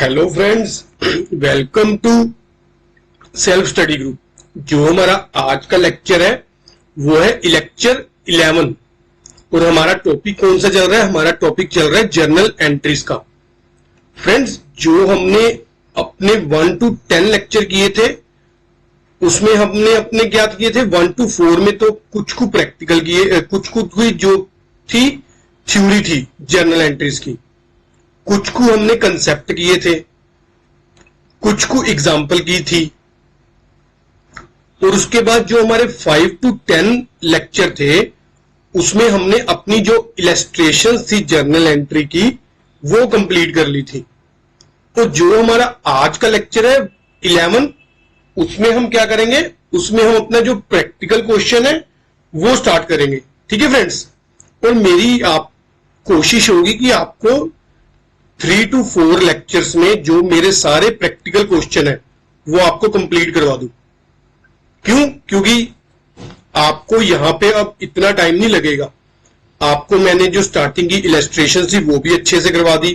Hello friends, welcome to self study group. जो हमारा आज का लेक्चर है वो है लेक्चर 11 और हमारा टॉपिक कौन सा चल रहा है? हमारा टॉपिक चल रहा है जर्नल एंट्रीज का। फ्रेंड्स, जो हमने अपने 1 to 10 लेक्चर किए थे उसमें हमने अपने क्या किए थे? 1 to 4 में तो कुछ प्रैक्टिकल किए, कुछ जो थी थ्योरी थी जर्नल एंट्रीज की, कुछ को हमने कंसेप्ट किए थे, कुछ को एग्जाम्पल की थी। और उसके बाद जो हमारे 5 to 10 लेक्चर थे उसमें हमने अपनी जो इलस्ट्रेशन थी जर्नल एंट्री की वो कंप्लीट कर ली थी। तो जो हमारा आज का लेक्चर है 11 उसमें हम क्या करेंगे? उसमें हम अपना जो प्रैक्टिकल क्वेश्चन है वो स्टार्ट करेंगे। ठीक है फ्रेंड्स, और मेरी आप कोशिश होगी कि आपको 3 to 4 लेक्चर्स में जो मेरे सारे प्रैक्टिकल क्वेश्चन है वो आपको कंप्लीट करवा दूं। क्यों? क्योंकि आपको यहां पे अब इतना टाइम नहीं लगेगा। आपको मैंने जो स्टार्टिंग की इलस्ट्रेशन थी वो भी अच्छे से करवा दी,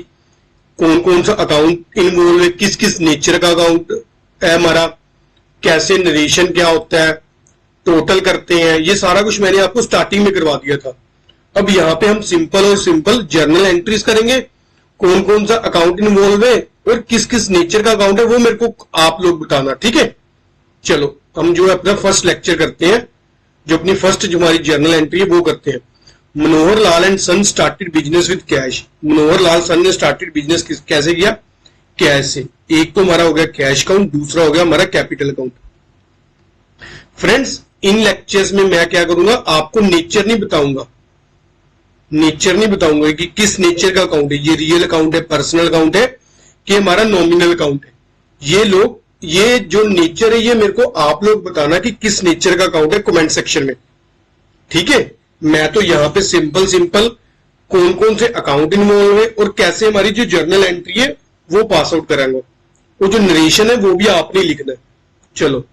कौन कौन सा अकाउंट इन्वॉल्व है, किस किस नेचर का अकाउंट है हमारा, कैसे नरेशन क्या होता है, टोटल करते हैं, ये सारा कुछ मैंने आपको स्टार्टिंग में करवा दिया था। अब यहाँ पे हम सिंपल जर्नल एंट्रीज करेंगे, कौन कौन सा अकाउंट इन्वॉल्व है और किस किस नेचर का अकाउंट है वो मेरे को आप लोग बताना। ठीक है, चलो हम जो अपना फर्स्ट लेक्चर करते हैं, जो अपनी फर्स्ट जो हमारी जर्नल एंट्री है वो करते हैं। Manohar Lal and son started business with cash. Manohar Lal son ने स्टार्टेड बिजनेस कैसे किया? कैश से। एक तो हमारा हो गया कैश अकाउंट, दूसरा हो गया हमारा कैपिटल अकाउंट। फ्रेंड्स, इन लेक्चर्स में मैं क्या करूंगा, आपको नेचर नहीं बताऊंगा, नेचर नहीं बताऊंगा कि किस नेचर का अकाउंट है, ये रियल अकाउंट है, पर्सनल अकाउंट है कि हमारा नॉमिनल अकाउंट है। ये जो नेचर है ये मेरे को आप लोग बताना कि किस नेचर का अकाउंट है कमेंट सेक्शन में। ठीक है, मैं तो यहां पे सिंपल कौन कौन से अकाउंट इन्वॉल्व है और कैसे हमारी जो जर्नल एंट्री है वो पास आउट करांगा, वो जो नरेशन है वो भी आपने लिखना है। चलो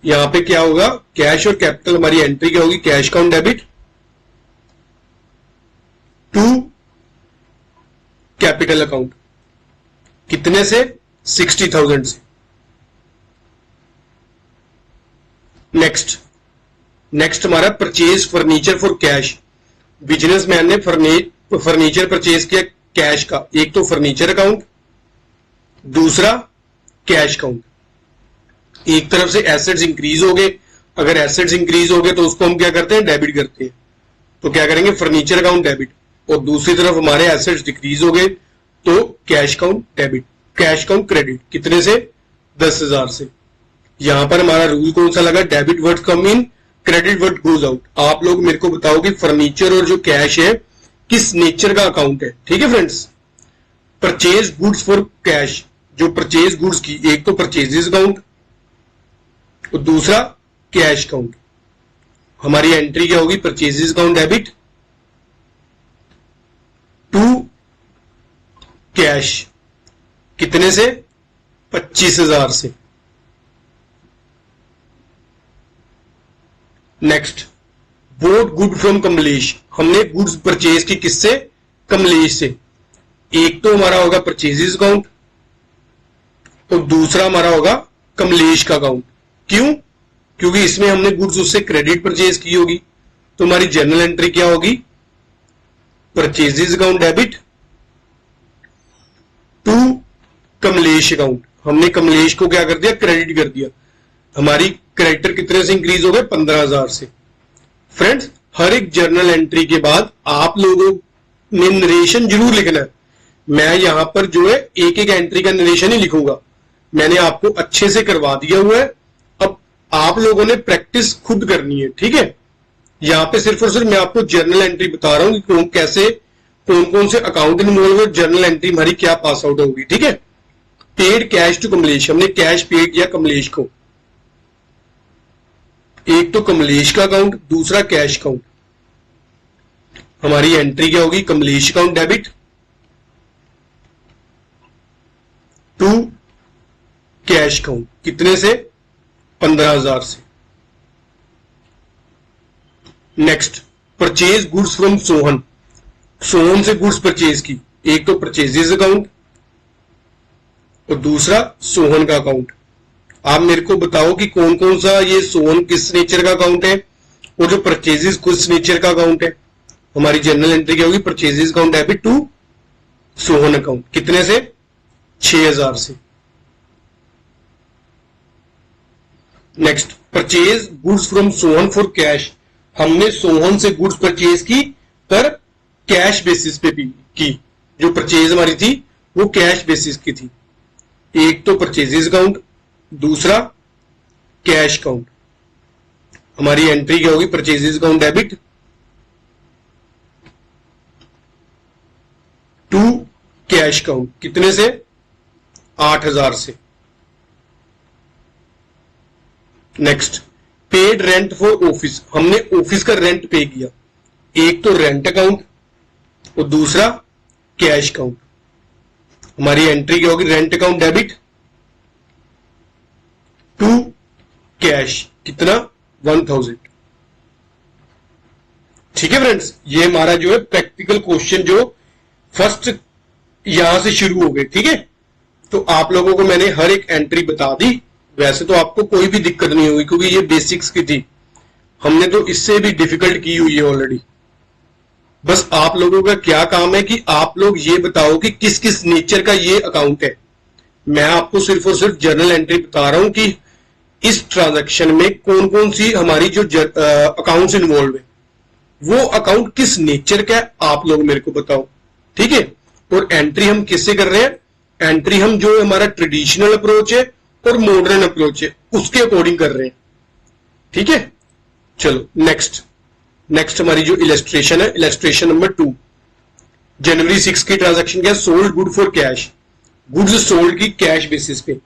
यहां पे क्या होगा, कैश और कैपिटल हमारी एंट्री क्या होगी? Cash account debit to capital account. कितने से? 60,000 से। नेक्स्ट हमारा purchase furniture for cash. Businessman ने फर्नीचर परचेज किया कैश का। एक तो फर्नीचर अकाउंट, दूसरा कैश अकाउंट। एक तरफ से एसेट्स इंक्रीज हो गए, अगर एसेट्स इंक्रीज हो गए तो उसको हम क्या करते हैं? डेबिट करते हैं। तो क्या करेंगे? Furniture account debit. और दूसरी तरफ हमारे एसेट्स डिक्रीज हो गए तो cash account debit, cash account credit. कितने से? 10,000 से। यहां पर हमारा रूल कौन सा लगा? डेबिट वर्ड कम इन, क्रेडिट वर्ड गोज आउट। आप लोग मेरे को बताओ कि फर्नीचर और जो कैश है किस नेचर का अकाउंट है। ठीक है friends, purchase goods for cash, जो परचेज गुड्स की, एक तो परचेजेस अकाउंट और दूसरा कैश अकाउंट। हमारी एंट्री क्या होगी? Purchases account debit to cash. कितने से? 25,000 से। Next, bought good from Kamlesh. हमने गुड्स परचेज की किससे? कमलेश से। एक तो हमारा होगा परचेजेस अकाउंट और दूसरा हमारा होगा कमलेश का अकाउंट। क्यों? क्योंकि इसमें हमने गुड्स उससे क्रेडिट परचेज की होगी। तो हमारी जर्नल एंट्री क्या होगी? Purchases account debit to Kamlesh account. हमने कमलेश को क्या कर दिया? क्रेडिट कर दिया। हमारी क्रेडिटर कितने से इंक्रीज हो गए? 15,000 से। फ्रेंड्स, हर एक जर्नल एंट्री के बाद आप लोगों ने नरेशन जरूर लिखना है। मैं यहां पर जो है एक एक एंट्री का नरेशन ही लिखूंगा, मैंने आपको अच्छे से करवा दिया हुआ है। अब आप लोगों ने प्रैक्टिस खुद करनी है। ठीक है, यहां पे सिर्फ और सिर्फ मैं आपको जर्नल एंट्री बता रहा हूं कि कौन कौन से अकाउंट इन्वॉल्व है, जर्नल एंट्री हमारी क्या पास आउट होगी। ठीक है, पेड कैश टू कमलेश। हमने कैश पे किया कमलेश को। एक तो कमलेश का अकाउंट, दूसरा कैश अकाउंट। हमारी एंट्री क्या होगी? Kamlesh account debit to cash account. कितने से? 15,000 से। Next, purchase goods from Sohan. Sohan से गुड्स परचेज की। एक तो परचेजेस अकाउंट और दूसरा सोहन का अकाउंट। आप मेरे को बताओ कि कौन कौन सा ये सोहन किस नेचर का अकाउंट है और जो परचेजेस किस नेचर का अकाउंट है। हमारी जनरल एंट्री क्या होगी, purchases account debit to Sohan account. कितने से, 6000 से। Next, purchase goods from Sohan for cash. हमने सोहन से गुड्स परचेज की पर कैश बेसिस पे भी की। जो परचेज हमारी थी वो कैश बेसिस की थी। एक तो परचेजेस अकाउंट, दूसरा कैश अकाउंट। हमारी एंट्री क्या होगी, purchases account debit to cash account. कितने से, 8000 से। Next, paid rent for office. हमने ऑफिस का रेंट पे किया। एक तो रेंट अकाउंट और दूसरा कैश अकाउंट। हमारी एंट्री क्या होगी, rent account debit to cash. कितना, 1000। ठीक है फ्रेंड्स, ये हमारा जो है प्रैक्टिकल क्वेश्चन जो फर्स्ट यहां से शुरू हो गए। ठीक है, तो आप लोगों को मैंने हर एक एंट्री बता दी। वैसे तो आपको कोई भी दिक्कत नहीं होगी क्योंकि ये बेसिक्स की थी। हमने तो इससे भी डिफिकल्ट की हुई है ऑलरेडी। बस आप लोगों का क्या काम है कि आप लोग ये बताओ कि किस किस नेचर का ये अकाउंट है। मैं आपको सिर्फ और सिर्फ जर्नल एंट्री बता रहा हूं कि इस ट्रांजैक्शन में कौन कौन सी हमारी जो अकाउंट्स इन्वॉल्व है वो अकाउंट किस नेचर का है, आप लोग मेरे को बताओ। ठीक है, और एंट्री हम किससे कर रहे हैं, एंट्री हम जो हमारा ट्रेडिशनल अप्रोच है और मॉडर्न अप्रोच है उसके अकॉर्डिंग कर रहे हैं। ठीक है, चलो नेक्स्ट हमारी जो इलस्ट्रेशन है, इलस्ट्रेशन नंबर 2। जनवरी 6 की ट्रांजैक्शन क्या, sold good for cash. Goods sold की कैश बेसिस पे।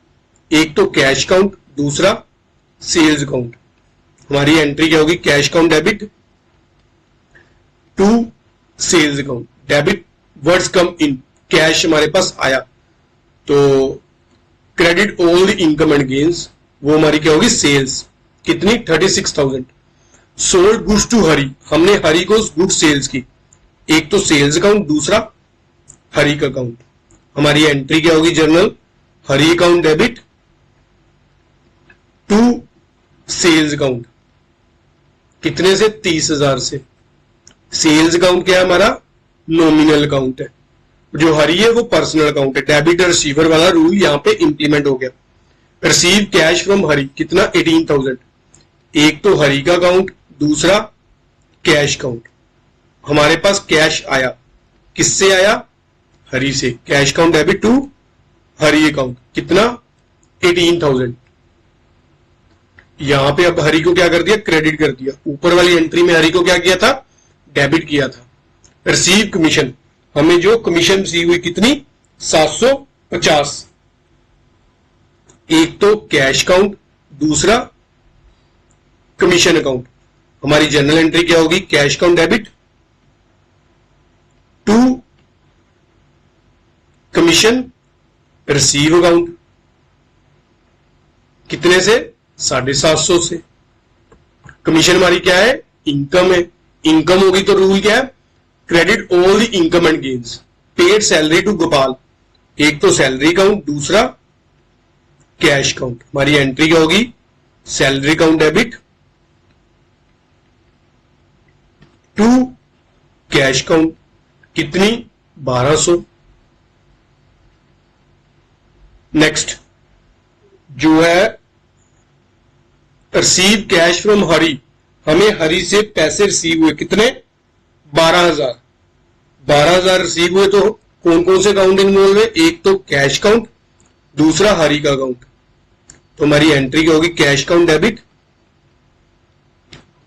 एक तो कैश अकाउंट, दूसरा सेल्स अकाउंट। हमारी एंट्री क्या होगी, cash account debit to sales account. Debit words come in, cash हमारे पास आया तो credit all the income and gains, वो हमारी क्या होगी, सेल्स। कितनी, 36,000। सोल्ड गुड्स टू हरी, हमने हरी को गुड्स सेल्स की। एक तो सेल्स अकाउंट, दूसरा हरी का अकाउंट। हमारी एंट्री क्या होगी, journal Hari account debit to sales account. कितने से, 30,000 से। सेल्स अकाउंट क्या है हमारा, नॉमिनल अकाउंट है। जो हरी है वो पर्सनल अकाउंट है। डेबिट और रिसीवर वाला रूल यहां पे इंप्लीमेंट हो गया। रिसीव कैश फ्रॉम हरी, कितना, 18,000। एक तो हरी का अकाउंट, दूसरा कैश अकाउंट। हमारे पास कैश आया, किससे आया, हरी से। Cash account debit to Hari account. कितना, 18,000। यहां पे अब हरी को क्या कर दिया, क्रेडिट कर दिया। ऊपर वाली एंट्री में हरी को क्या किया था, डेबिट किया था। रिसीव कमीशन, हमें जो कमीशन रिसीव हुई कितनी, 750। एक तो कैश अकाउंट, दूसरा कमीशन अकाउंट। हमारी जनरल एंट्री क्या होगी, cash account debit to commission receive account. कितने से, 750 से। कमीशन हमारी क्या है, इनकम है। इनकम होगी तो रूल क्या है, credit all the income and gains. Paid salary to Gopal, एक तो सैलरी अकाउंट, दूसरा कैश अकाउंट। हमारी एंट्री क्या होगी, salary account debit to cash account. कितनी, 1200। नेक्स्ट जो है रिसीव कैश फ्रॉम हरी, हमें हरी से पैसे रिसीव हुए कितने, 12,000। 12,000 रिसीव हुए तो कौन कौन से अकाउंट इन्वॉल्व है, एक तो कैश अकाउंट, दूसरा हरी का अकाउंट। तो हमारी एंट्री क्या होगी, cash account debit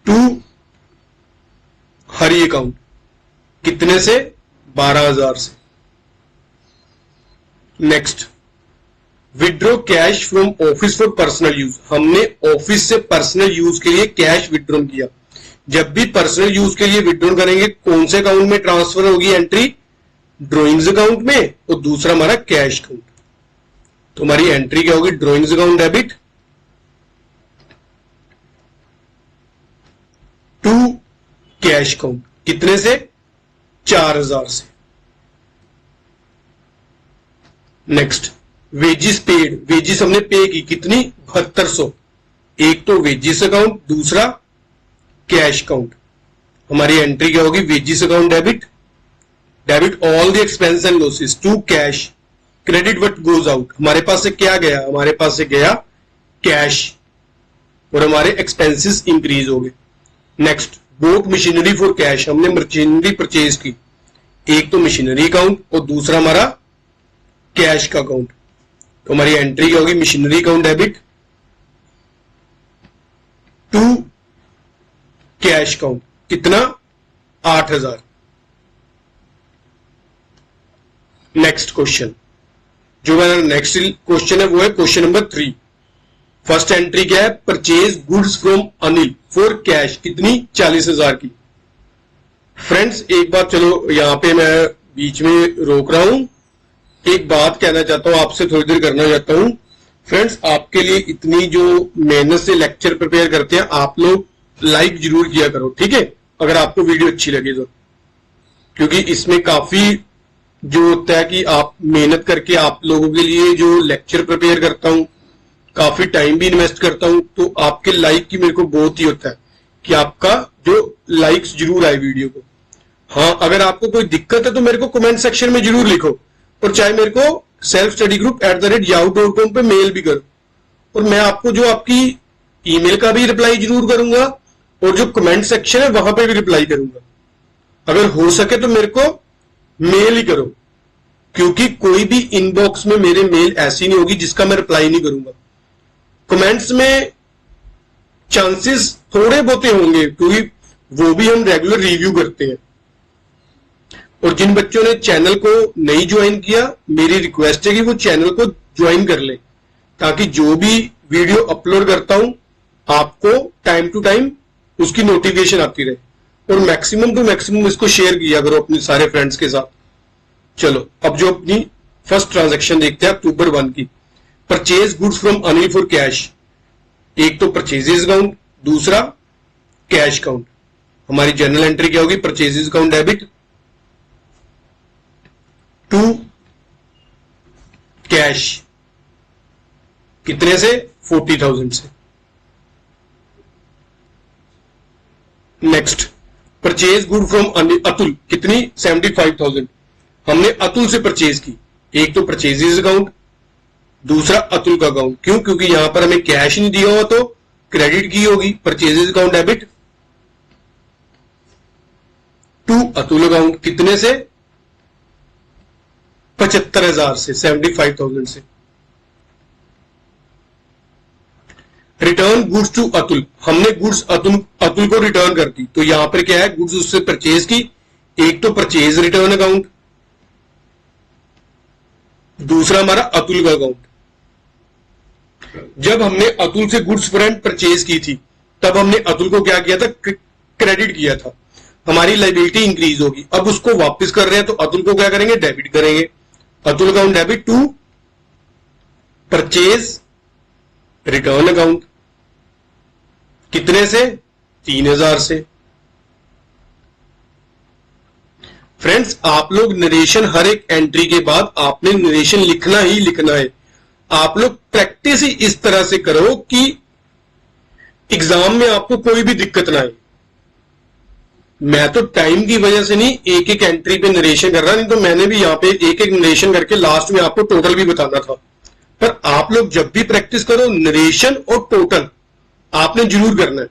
to Hari account. कितने से, 12,000 से। Next, withdraw cash from office for personal use, हमने ऑफिस से पर्सनल यूज के लिए कैश विड्रॉ किया। जब भी पर्सनल यूज के लिए विड्रॉ करेंगे कौन से अकाउंट में ट्रांसफर होगी एंट्री, ड्रॉइंग्स अकाउंट में, और दूसरा हमारा कैश अकाउंट। तो हमारी एंट्री क्या होगी, drawings account debit to cash account. कितने से, 4,000 से। नेक्स्ट, वेजिस पेड, वेजिस हमने पे की कितनी 7200। एक तो वेजिस अकाउंट, दूसरा कैश अकाउंट। हमारी एंट्री क्या होगी, wages account debit, debit all the expense and losses to cash, credit what goes out. हमारे पास से क्या गया, हमारे पास से गया कैश और हमारे एक्सपेंसेस इंक्रीज हो गए। Next, both machinery for cash, हमने मशीनरी परचेज की, एक तो मशीनरी अकाउंट और दूसरा हमारा कैश का अकाउंट। तो हमारी एंट्री क्या होगी, machinery account debit to cash account, कितना 8000। नेक्स्ट क्वेश्चन, जो मेरा नेक्स्ट क्वेश्चन है वो है क्वेश्चन नंबर 3। फर्स्ट एंट्री क्या है, purchase goods from Anil for cash, कितनी 40,000 की। फ्रेंड्स एक बात, चलो यहां पे मैं बीच में रोक रहा हूं, एक बात कहना चाहता हूं आपसे, थोड़ी देर करना चाहता हूं। फ्रेंड्स आपके लिए इतनी जो मेहनत से लेक्चर प्रिपेयर करते हैं, आप लोग लाइक जरूर किया करो, ठीक है, अगर आपको वीडियो अच्छी लगे तो, क्योंकि इसमें काफी जो होता है कि आप मेहनत करके आप लोगों के लिए जो लेक्चर प्रिपेयर करता हूं, काफी टाइम भी इन्वेस्ट करता हूं, तो आपके लाइक की मेरे को बहुत ही होता है कि आपका जो लाइक्स जरूर आए वीडियो को। हाँ, अगर आपको कोई दिक्कत है तो मेरे को कमेंट सेक्शन में जरूर लिखो, और चाहे मेरे को selfstudy@yahoo.com पे मेल भी करो, और मैं आपको जो आपकी ईमेल का भी रिप्लाई जरूर करूंगा और जो कमेंट सेक्शन है वहां पे भी रिप्लाई करूंगा। अगर हो सके तो मेरे को मेल ही करो, क्योंकि कोई भी इनबॉक्स में मेरे मेल ऐसी नहीं होगी जिसका मैं रिप्लाई नहीं करूंगा। कमेंट्स में चांसेस थोड़े बहुते होंगे, क्योंकि वो भी हम रेगुलर रिव्यू करते हैं। और जिन बच्चों ने चैनल को नहीं ज्वाइन किया, मेरी रिक्वेस्ट है कि वो चैनल को ज्वाइन कर ले, ताकि जो भी वीडियो अपलोड करता हूं आपको टाइम टू टाइम उसकी नोटिफिकेशन आती रहे, और मैक्सिमम टू मैक्सिमम इसको शेयर किया करो अपने सारे फ्रेंड्स के साथ। चलो अब जो अपनी फर्स्ट ट्रांजैक्शन देखते हैं अक्टूबर 1 की, purchase goods from Anil for cash. एक तो परचेजेस अकाउंट, दूसरा कैश अकाउंट। हमारी जर्नल एंट्री क्या होगी, purchases account debit to cash, कितने से 40,000 से। Next, purchase good from Atul, कितनी 75,000। हमने अतुल से परचेज की, एक तो परचेजेस अकाउंट, दूसरा अतुल का अकाउंट। क्यों, क्योंकि यहां पर हमें कैश नहीं दिया हुआ तो क्रेडिट की होगी, purchases account debit to Atul account, कितने से 75,000 से, 75,000 से। रिटर्न गुड्स टू अतुल, हमने गुड्स अतुल को रिटर्न कर दी, तो यहां पर क्या है, गुड्स उससे परचेज की, एक तो परचेज रिटर्न अकाउंट, दूसरा हमारा अतुल का अकाउंट। जब हमने अतुल से गुड्स फ्रंट परचेज की थी, तब हमने अतुल को क्या किया था, क्रेडिट किया था, हमारी लायबिलिटी इंक्रीज होगी। अब उसको वापस कर रहे हैं तो अतुल को क्या करेंगे, डेबिट करेंगे। Atul account debit to purchase return account, कितने से 3,000 से। फ्रेंड्स आप लोग नरेशन, हर एक एंट्री के बाद आपने नरेशन लिखना ही लिखना है। आप लोग प्रैक्टिस ही इस तरह से करो कि एग्जाम में आपको कोई भी दिक्कत ना आए। मैं तो टाइम की वजह से नहीं एक एक एंट्री पे नरेशन कर रहा, नहीं तो मैंने भी यहां पे एक एक नरेशन करके लास्ट में आपको टोटल भी बताना था। पर आप लोग जब भी प्रैक्टिस करो, नरेशन और टोटल आपने जरूर करना है।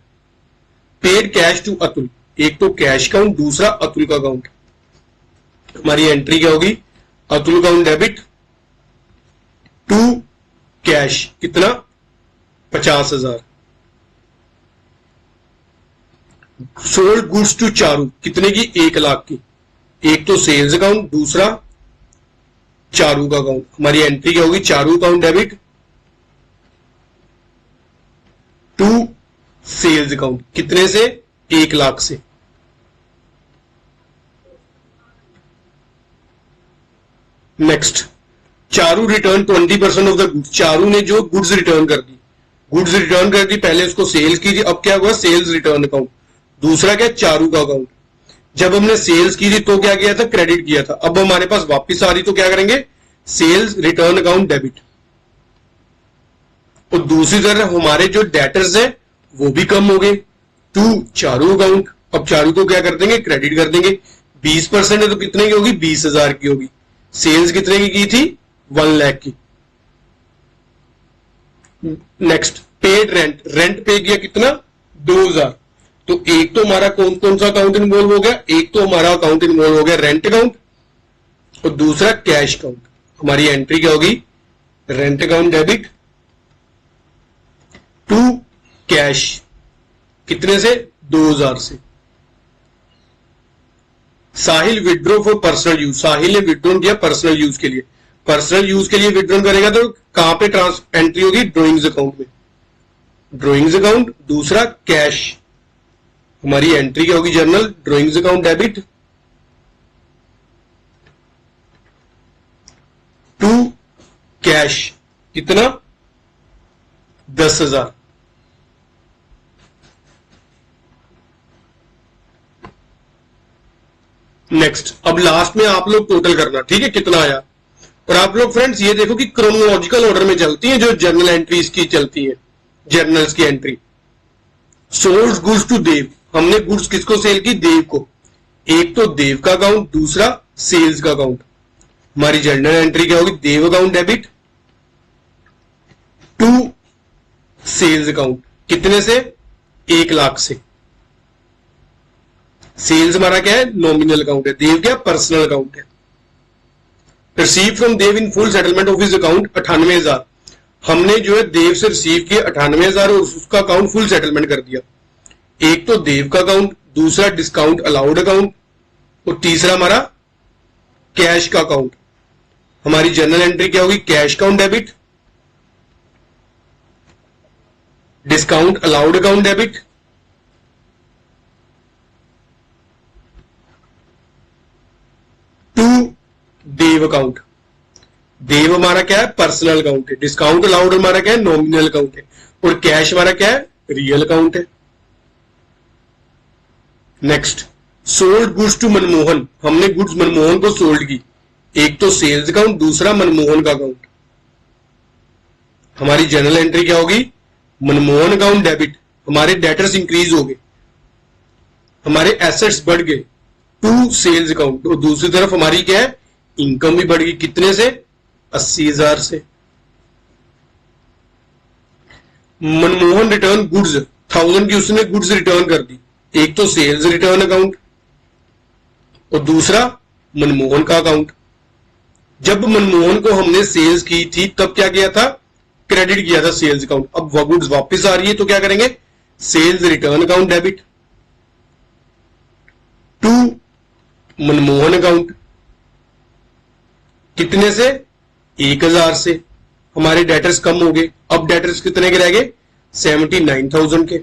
पेड कैश टू अतुल, एक तो कैश अकाउंट, दूसरा अतुल का अकाउंट। हमारी एंट्री क्या होगी, Atul account debit to cash, कितना 50,000। सोल्ड गुड्स टू चारू, कितने की 1,00,000 की। एक तो सेल्स अकाउंट, दूसरा चारू का अकाउंट। हमारी एंट्री क्या होगी, Charu account debit to sales account, कितने से 1,00,000 से। Next, Charu return 20% of the goods, Charu ने जो गुड्स रिटर्न कर दी, गुड्स रिटर्न कर दी, पहले उसको सेल्स की थी, अब क्या हुआ, सेल्स रिटर्न अकाउंट। दूसरा क्या, चारू का अकाउंट। जब हमने सेल्स की थी तो क्या किया था, क्रेडिट किया था। अब हमारे पास वापस आ रही तो क्या करेंगे, सेल्स रिटर्न अकाउंट डेबिट। और दूसरी तरफ हमारे जो डेटर्स हैं वो भी कम हो गए टू चारू अकाउंट। अब चारू को क्या कर देंगे, क्रेडिट कर देंगे। 20% है तो कितने की होगी, 20,000 की होगी। सेल्स कितने की थी, 1 लाख की। Next paid rent, rent pay किया कितना, 2,000। तो एक तो हमारा कौन कौन सा अकाउंट इन्वॉल्व हो गया, एक तो हमारा अकाउंट इन्वॉल्व हो गया रेंट अकाउंट और दूसरा कैश अकाउंट। हमारी एंट्री क्या होगी, rent account debit to cash, कितने से, 2,000 से। Sahil withdraw for personal use, Sahil ने विड्रॉ किया पर्सनल यूज के लिए। पर्सनल यूज के लिए विड्रॉ करेगा तो कहां पे एंट्री होगी, ड्रॉइंग्स अकाउंट में, ड्रॉइंग्स अकाउंट। दूसरा कैश, हमारी एंट्री क्या होगी, journal drawings account debit to cash, कितना, 10,000। नेक्स्ट, अब लास्ट में आप लोग टोटल करना, ठीक है, कितना आया। और आप लोग फ्रेंड्स ये देखो कि क्रोनोलॉजिकल ऑर्डर में चलती है जो जर्नल एंट्रीज की चलती है, जर्नल्स की एंट्री। सोल्ड गुड्स टू देव, हमने गुड्स किसको सेल की, देव को। एक तो देव का अकाउंट, दूसरा सेल्स का अकाउंट। हमारी जर्नल एंट्री क्या होगी, Dev account debit to sales account, कितने से, 1 लाख से। सेल्स हमारा क्या है, नॉमिनल अकाउंट है, देव क्या, पर्सनल अकाउंट है। Receive from Dev in full settlement of his account 98,000, हमने जो है देव से रिसीव किया 98,000 और उसका अकाउंट फुल सेटलमेंट कर दिया। एक तो देव का अकाउंट, दूसरा डिस्काउंट अलाउड अकाउंट और तीसरा हमारा कैश का अकाउंट। हमारी जर्नल एंट्री क्या होगी, cash account debit discount allowed account debit to Dev account. Dev हमारा क्या है, पर्सनल अकाउंट है। डिस्काउंट अलाउड हमारा क्या है, नॉमिनल अकाउंट है। और कैश हमारा क्या है, रियल अकाउंट है। Next, sold goods to Manmohan, हमने गुड्स मनमोहन को सोल्ड की। एक तो सेल्स अकाउंट, दूसरा मनमोहन का अकाउंट। हमारी जर्नल एंट्री क्या होगी, मनमोहन अकाउंट डेबिट, हमारे डेटर्स इंक्रीज हो गए, हमारे एसेट्स बढ़ गए टू सेल्स अकाउंट। और दूसरी तरफ हमारी क्या है, इनकम भी बढ़ गई, कितने से, 80,000 से। मनमोहन रिटर्न गुड्स 1000 की, उसने गुड्स रिटर्न कर दी। एक तो सेल्स रिटर्न अकाउंट और दूसरा मनमोहन का अकाउंट। जब मनमोहन को हमने सेल्स की थी तब क्या किया था, क्रेडिट किया था सेल्स अकाउंट। अब वह गुड्स वापस आ रही है तो क्या करेंगे, sales return account debit to Manmohan account, कितने से, 1,000 से। हमारे डेटर्स कम हो गए, अब डेटर्स कितने के रह गए, 79,000 के।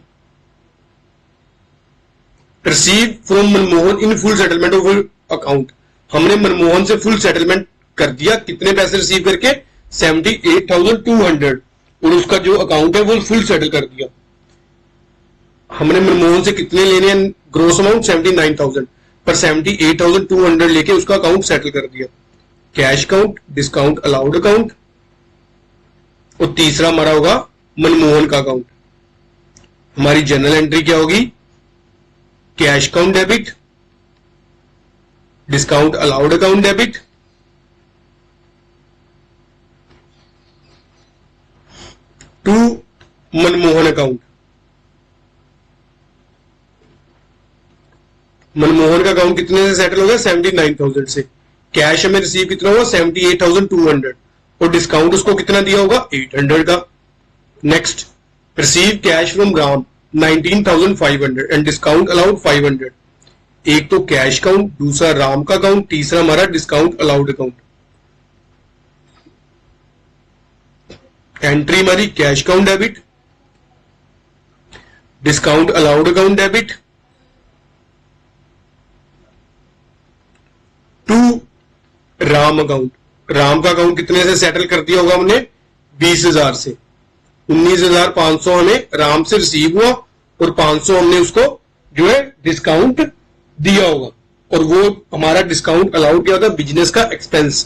Receive from Manmohan in full settlement of account, हमने मनमोहन से फुल सेटलमेंट कर दिया, कितने पैसे रिसीव करके, 78,200 और उसका जो अकाउंट है वो फुल सेटल कर दिया। हमने मनमोहन से कितने लेने हैं, ग्रोस अमाउंट 79,000 पर 78,200 लेके उसका अकाउंट सेटल कर दिया। Cash account, discount allowed account और तीसरा हमारा होगा मनमोहन का अकाउंट। हमारी जर्नल एंट्री क्या होगी, cash account debit discount allowed account debit to Manmohan account. Manmohan का अकाउंट कितने से सेटल होगा, 79,000 से। कैश हमें रिसीव कितना होगा, 78,200 और डिस्काउंट उसको कितना दिया होगा, 800 का। Next, receive cash from Ram 19,500 and discount allowed 500। एक तो कैश अकाउंट, दूसरा राम का अकाउंट, तीसरा हमारा डिस्काउंट अलाउड अकाउंट। एंट्री हमारी cash account debit discount allowed account debit to Ram account. Ram का अकाउंट कितने से सेटल कर दिया होगा हमने, 20,000 से। 19,500 हमें राम से रिसीव हुआ और 500 हमने उसको जो है डिस्काउंट दिया होगा और वो हमारा डिस्काउंट अलाउड क्या होता है, बिजनेस का एक्सपेंस।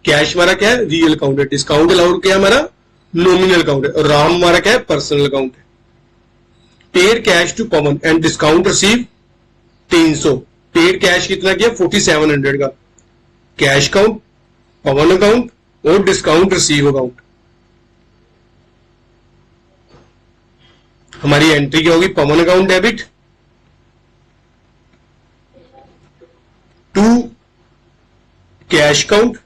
कैश हमारा क्या है, रियल अकाउंट है। डिस्काउंट अलाउड क्या है हमारा, नॉमिनल अकाउंट है, और राम हमारा क्या है, पर्सनल अकाउंट है। Paid cash to Pawan and discount receive 300। Paid cash कितना किया, 4700 का। कैश अकाउंट, पवन अकाउंट और डिस्काउंट रिसीव अकाउंट। हमारी एंट्री क्या होगी, Pawan account debit to cash account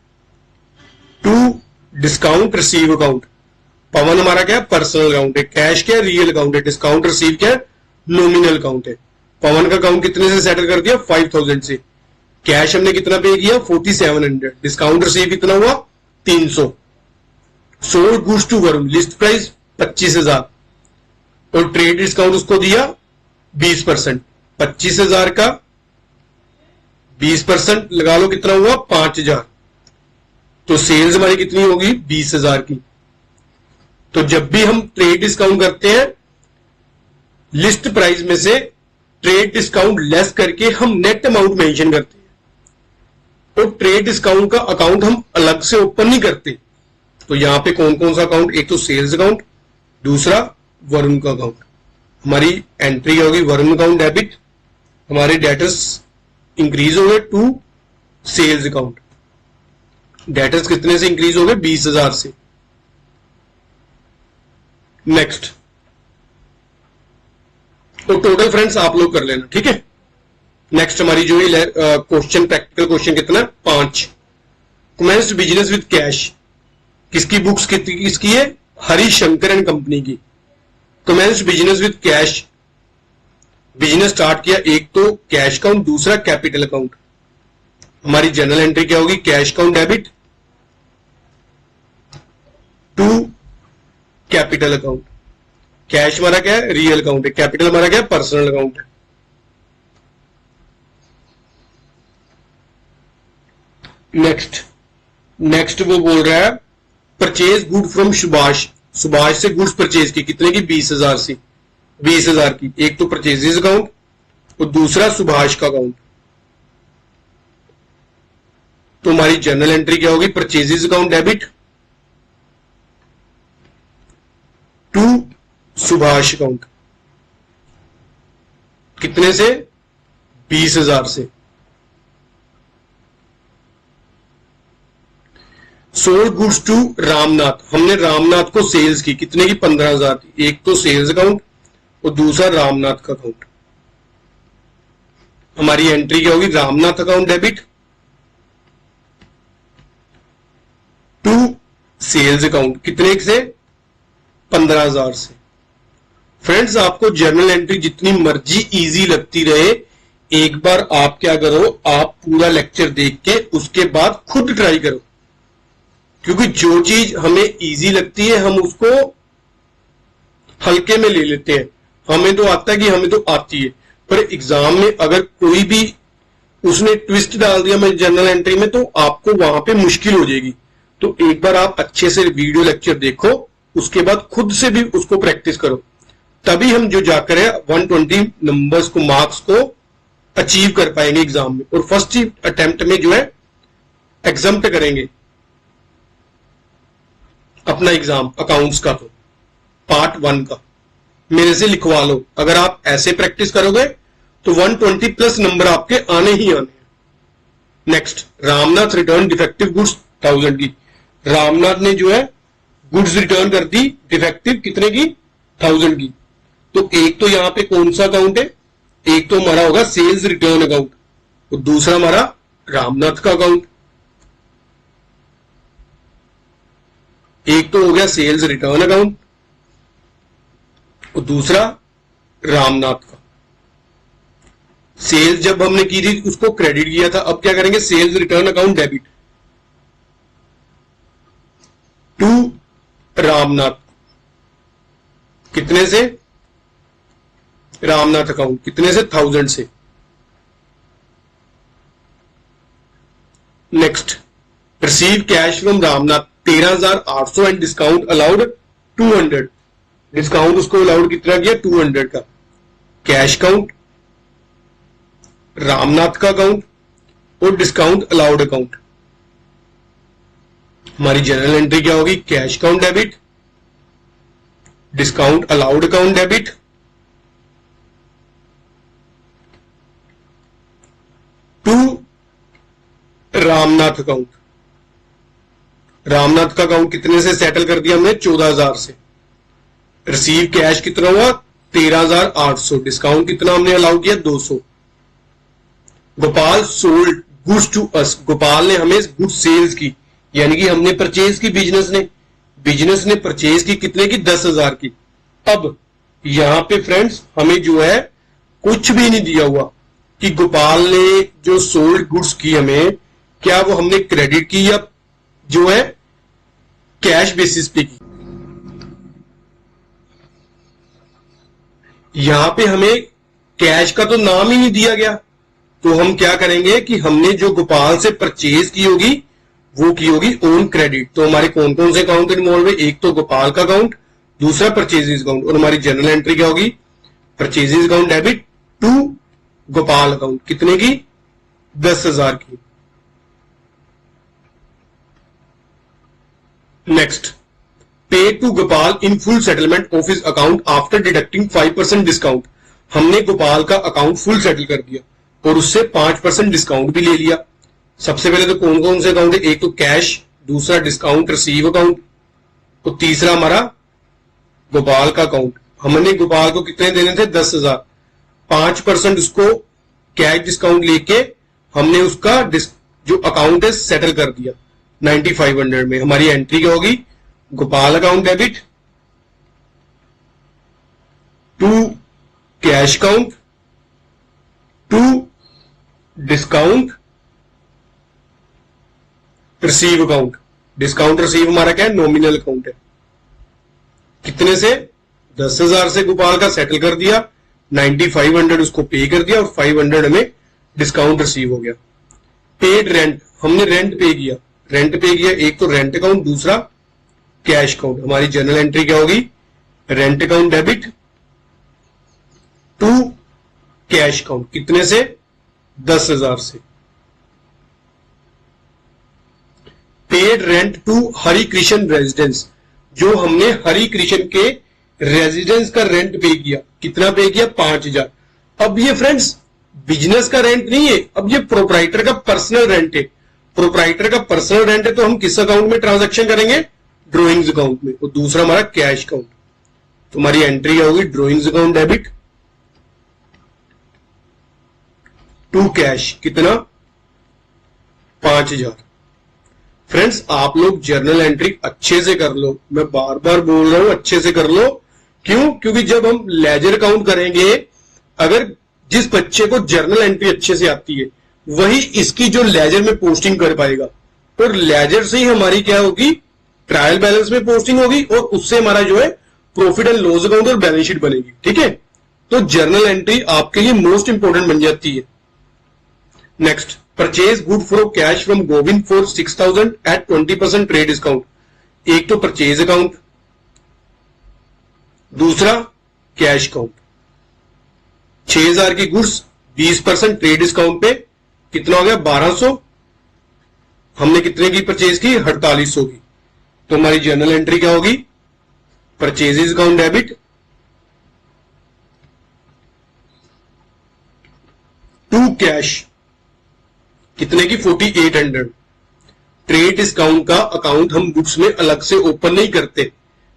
to discount receive account. Pawan हमारा क्या है, पर्सनल अकाउंट है। कैश क्या है, रियल अकाउंट है। डिस्काउंट रिसीव क्या है, नॉमिनल अकाउंट है। पवन का अकाउंट कितने से सेटल कर दिया, 5000 से। कैश हमने कितना पे किया, 4700। डिस्काउंट रिसीव कितना हुआ, 300। Sold goods to Varun, list price 25000 और ट्रेड डिस्काउंट उसको दिया 20%। 25000 का 20% लगा लो, कितना हुआ, 5000। तो सेल्स हमारी कितनी होगी, 20000 की। तो जब भी हम ट्रेड डिस्काउंट करते हैं, लिस्ट प्राइस में से ट्रेड डिस्काउंट लेस करके हम नेट अमाउंट मेंशन करते हैं, और ट्रेड डिस्काउंट का अकाउंट हम अलग से ओपन नहीं करते। तो यहां पे कौन कौन सा अकाउंट, एक तो सेल्स अकाउंट, दूसरा वरुण का अकाउंट। हमारी एंट्री क्या होगी, वरुण अकाउंट डेबिट। हमारे डेटर्स इंक्रीज हो गए टू सेल्स अकाउंट। डेटर्स कितने से इंक्रीज हो गए, 20000 से। नेक्स्ट, तो टोटल फ्रेंड्स आप लोग कर लेना, ठीक है। नेक्स्ट हमारी जो है क्वेश्चन, प्रैक्टिकल क्वेश्चन कितना है, 5। कमेंस्ड बिजनेस विद कैश, किसकी बुक्स किसकी है, हरिशंकर एंड कंपनी की। Commenced business with cash, business start किया, एक तो कैश अकाउंट, दूसरा कैपिटल अकाउंट। हमारी जनरल एंट्री क्या होगी, cash account debit to capital account. Cash हमारा क्या है, रियल अकाउंट है। कैपिटल हमारा क्या है, पर्सनल अकाउंट है। नेक्स्ट वो बोल रहा है purchase good from Subhash. Subhash से गुड्स परचेज की, कितने की, 20000 से। 20000 की, एक तो परचेजेस अकाउंट और दूसरा सुभाष का अकाउंट। तो हमारी जनरल एंट्री क्या होगी, purchases account debit to Subhash account. कितने से, 20000 से। सोल्ड गुड्स टू रामनाथ, हमने रामनाथ को सेल्स की, कितने की, 15000 की। एक तो सेल्स अकाउंट और दूसरा रामनाथ का अकाउंट। हमारी एंट्री क्या होगी, Ramnath account debit to sales account, कितने से, 15000 से। फ्रेंड्स, आपको जर्नल एंट्री जितनी मर्जी इजी लगती रहे, एक बार आप क्या करो, आप पूरा लेक्चर देख के उसके बाद खुद ट्राई करो, क्योंकि जो चीज हमें इजी लगती है हम उसको हल्के में ले लेते हैं। हमें तो आता है कि हमें तो आती है, पर एग्जाम में अगर कोई भी उसने ट्विस्ट डाल दिया मैं जर्नल एंट्री में, तो आपको वहां पे मुश्किल हो जाएगी। तो एक बार आप अच्छे से वीडियो लेक्चर देखो, उसके बाद खुद से भी उसको प्रैक्टिस करो, तभी हम जो जाकर है 120 नंबर्स को, मार्क्स को अचीव कर पाएंगे एग्जाम में, और फर्स्ट अटेम्प्ट में जो है एग्जाम पे करेंगे अपना एग्जाम अकाउंट्स का। तो पार्ट 1 का मेरे से लिखवा लो, अगर आप ऐसे प्रैक्टिस करोगे तो 120 प्लस नंबर आपके आने ही आने। Next, Ramnath return defective goods 1000 की। रामनाथ ने जो है गुड्स रिटर्न कर दी डिफेक्टिव, कितने की, 1000 की। तो एक तो यहां पे कौन सा अकाउंट है, एक तो हमारा होगा सेल्स रिटर्न अकाउंट और दूसरा हमारा रामनाथ का अकाउंट। एक तो हो गया सेल्स रिटर्न अकाउंट और दूसरा रामनाथ का। सेल्स जब हमने की थी उसको क्रेडिट किया था, अब क्या करेंगे, sales return account debit to Ramnath, कितने से, रामनाथ अकाउंट, कितने से, 1000 से। Next, receive cash from Ramnath 13800 and discount allowed 200। Discount उसको अलाउड कितना किया, 200 का। कैश अकाउंट, रामनाथ का अकाउंट और डिस्काउंट अलाउड अकाउंट। हमारी जनरल एंट्री क्या होगी, cash account debit discount allowed account debit, to Ramnath account. Ramnath का अकाउंट कितने से सेटल कर दिया हमने? 14,000 से। रिसीव कैश कितना हुआ? 13,800। डिस्काउंट कितना हमने अलाउ किया? 200। Gopal sold goods to us. Gopal ने हमें गुड्स सेल्स की, यानी कि हमने परचेज की, बिजनेस ने परचेज की कितने की? 10,000 की। अब यहां पे फ्रेंड्स हमें जो है कुछ भी नहीं दिया हुआ कि गोपाल ने जो सोल्ड गुड्स की हमें, क्या वो हमने क्रेडिट की या जो है कैश बेसिस पे की। यहां पे हमें कैश का तो नाम ही नहीं दिया गया, तो हम क्या करेंगे कि हमने जो गोपाल से परचेज की होगी वो की होगी ऑन क्रेडिट। तो हमारे कौन कौन से अकाउंट इन्वॉल्व है? एक तो गोपाल का अकाउंट, दूसरा परचेजेस अकाउंट, और हमारी जर्नल एंट्री क्या होगी? Purchases account debit to Gopal account. कितने की? 10,000 की। Next, pay to Gopal in full settlement of his account after deducting 5% discount. हमने गोपाल का अकाउंट फुल सेटल कर दिया और उससे 5% डिस्काउंट भी ले लिया। सबसे पहले तो कौन कौन से अकाउंट है? एक तो कैश, दूसरा डिस्काउंट रिसीव अकाउंट, तो तीसरा हमारा गोपाल का अकाउंट। हमने गोपाल को कितने देने थे? 10,000। 5% उसको कैश डिस्काउंट लेके हमने उसका जो अकाउंट है सेटल कर दिया 9,500 में। हमारी एंट्री क्या होगी? Gopal account debit to cash account to discount receive account. Discount receive हमारा क्या है? नॉमिनल अकाउंट है। कितने से? 10,000 से गोपाल का सेटल कर दिया, 9,500 उसको पे कर दिया और 500 हमें डिस्काउंट रिसीव हो गया। पेड रेंट, हमने रेंट पे किया। एक तो रेंट अकाउंट, दूसरा कैश अकाउंट। हमारी जर्नल एंट्री क्या होगी? Rent account debit to cash account. कितने से? 10,000 से। Paid rent to Hari Krishna residence, जो हमने हरि कृष्ण के रेजिडेंस का रेंट पे किया। कितना पे किया? 5,000। अब ये फ्रेंड्स बिजनेस का रेंट नहीं है, अब ये प्रोप्राइटर का पर्सनल रेंट है। प्रोप्राइटर का पर्सनल रेंट है तो हम किस अकाउंट में ट्रांजैक्शन करेंगे? ड्रॉइंग्स अकाउंट में। और दूसरा हमारा कैश अकाउंट। तो हमारी एंट्री क्या होगी? Drawings account debit to cash. कितना? 5,000। फ्रेंड्स आप लोग जर्नल एंट्री अच्छे से कर लो, मैं बार बार बोल रहा हूं अच्छे से कर लो। क्यों? क्योंकि जब हम लेजर अकाउंट करेंगे, अगर जिस बच्चे को जर्नल एंट्री अच्छे से आती है वही इसकी जो लेजर में पोस्टिंग कर पाएगा, और लेजर से ही हमारी क्या होगी? ट्रायल बैलेंस में पोस्टिंग होगी, और उससे हमारा जो है प्रॉफिट एंड लॉस अकाउंट और बैलेंस शीट बनेगी। ठीक है, तो जर्नल एंट्री आपके लिए मोस्ट इंपोर्टेंट बन जाती है। Next, purchase good for cash from Govind for 6,000 at 20% trade discount. एक तो परचेज अकाउंट, दूसरा कैश अकाउंट। 6,000 की गुड्स 20% ट्रेड डिस्काउंट पे कितना हो गया? 1,200। हमने कितने की परचेज की? 4,800 की। तो हमारी जर्नल एंट्री क्या होगी? Purchases account debit to cash. कितने की? 4,800। ट्रेड डिस्काउंट का अकाउंट हम बुक्स में अलग से ओपन नहीं करते।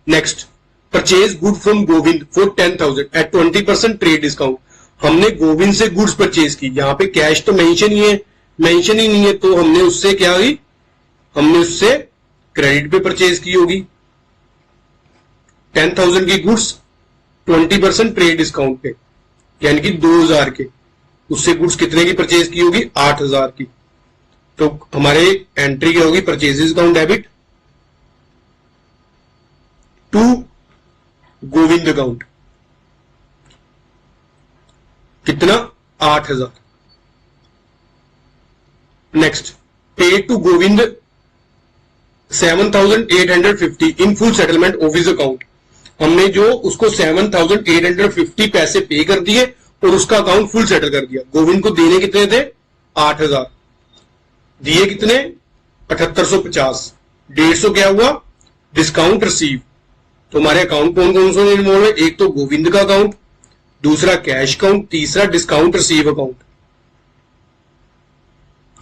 Next, purchase good from Govind for 10,000 at 20% trade discount. हमने गोविंद से गुड्स परचेज की, यहां पे कैश तो मेंशन ही नहीं है, तो हमने उससे क्या हुई? हमने उससे क्रेडिट पे परचेज की होगी। 10,000 की गुड्स 20% ट्रेड डिस्काउंट पे, यानी कि 2,000 के। उससे गुड्स कितने की परचेज की होगी? 8,000 की। तो हमारे एंट्री क्या होगी? Purchases account debit to Govind account. कितना? 8,000। Next, pay to Govind 7,850 in full settlement of his account. हमने जो उसको 7,850 पैसे पे कर दिए और उसका अकाउंट फुल सेटल कर दिया। गोविंद को देने कितने थे? 8,000। दिए कितने? 7,850। 150 क्या हुआ? Discount receive. तो हमारे अकाउंट कौन कौन से इन्वॉल्व है? एक तो गोविंद का अकाउंट, दूसरा कैश अकाउंट, तीसरा डिस्काउंट रिसीव अकाउंट।